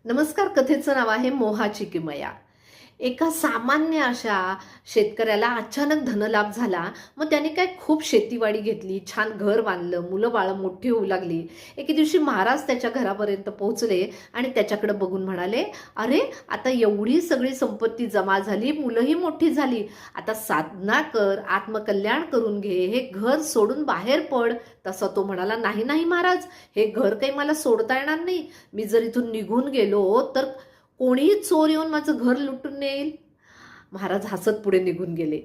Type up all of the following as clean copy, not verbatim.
नमस्कार. कथेचं नाव आहे मोहाची किमया. एका सामान्य अशा शेतकऱ्याला अचानक धनलाभ झाला. मग त्याने काय खूप शेतीवाडी घेतली, छान घर बांधलं, मुलं बाळं मोठी होऊ लागली. एके दिवशी महाराज त्याच्या घरापर्यंत पोहोचले आणि त्याच्याकडे बघून म्हणाले, अरे आता एवढी सगळी संपत्ती जमा झाली, मुलंही मोठी झाली, आता साधना कर, आत्मकल्याण करून घे, हे घर सोडून बाहेर पड. तसा तो म्हणाला, नाही नाही महाराज, हे घर काही मला सोडता येणार नाही. मी जर इथून निघून गेलो तर कोणीही चोर येऊन माझं घर लुटून नेईल. महाराज हसत पुढे निघून गेले.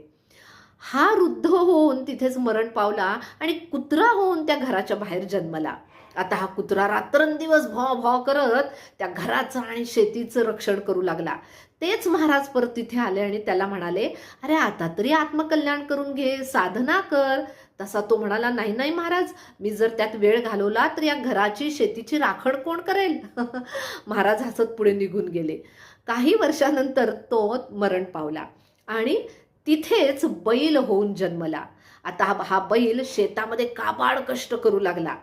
हा वृद्ध होऊन तिथेच मरण पावला आणि कुत्रा होऊन त्या घराच्या बाहेर जन्मला. आता हा कुत्रा रात्रंदिवस भॉ भॉ करत त्या घराचं आणि शेतीचं रक्षण करू लागला. तेच महाराज परत तिथे आले आणि त्याला म्हणाले, अरे आता तरी आत्मकल्याण करून घे, साधना कर. तसा तो म्हणाला, नाही नाही महाराज, मी जर त्यात वेळ घालवला तर या घराची शेतीची राखण कोण करेल. महाराज हसत पुढे निघून गेले. काही वर्षानंतर तो मरण पावला आणि तिथेच बैल होऊन जन्मला. आता हा बैल शेतामध्ये काबाड कष्ट करू लागला.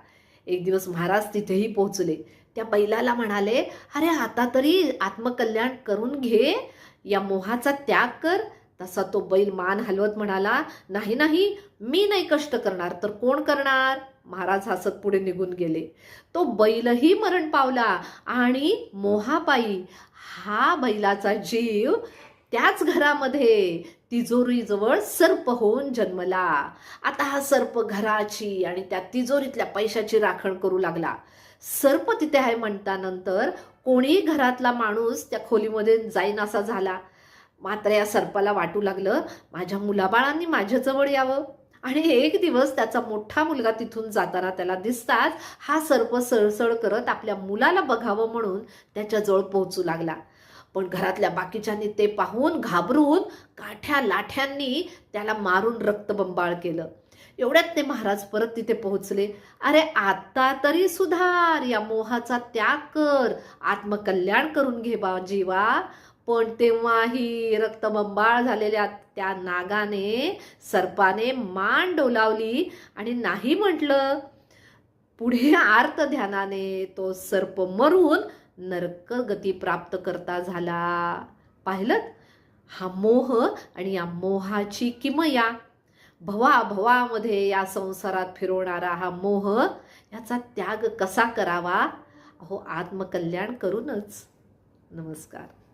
एक दिवस महाराज तिथेही पोहोचले. त्या बैलाला म्हणाले, अरे आता तरी आत्मकल्याण करून घे, या मोहाचा त्याग कर. तसा तो बैल मान हलवत म्हणाला, नाही नाही, मी नाही कष्ट करणार तर कोण करणार. महाराज हसत पुढे निघून गेले. तो बैलही मरण पावला आणि मोहापायी हा बैलाचा जीव त्याच घरामध्ये तिजोरीजवळ सर्प होऊन जन्मला. आता हा सर्प घराची आणि त्या तिजोरीतल्या पैशाची राखण करू लागला. सर्प तिथे आहे म्हणतानंतर कोणीही घरातला माणूस त्या खोलीमध्ये जाईन असा झाला. मात्र या सर्पाला वाटू लागलं, माझ्या मुलाबाळांनी माझ्याजवळ यावं. आणि एक दिवस त्याचा मोठा मुलगा तिथून जाताना त्याला दिसताच हा सर्प सळसळ करत आपल्या मुलाला बघावं म्हणून त्याच्याजवळ पोहोचू लागला. पण घरातल्या बाकीच्यांनी ते पाहून घाबरून काठ्या लाठ्यांनी त्याला मारून रक्तबंबाळ केलं. एवढ्यात ते महाराज परत तिथे पोहोचले. अरे आता तरी सुधार, या मोहाचा त्याग कर, आत्मकल्याण करून घे बा जीवा. पण तेव्हाही रक्तबंबाळ झालेल्या त्या नागाने, सर्पाने मान डोलावली आणि नाही म्हटलं. पुढे आर्त ध्यानाने तो सर्प मरून नरक गती प्राप्त करता झाला. पाहिलं, हा मोह आणि या मोहाची किमया. भवाभवामध्ये या संसारात फिरवणारा हा मोह, याचा त्याग कसा करावा, अहो आत्मकल्याण करूनच. नमस्कार.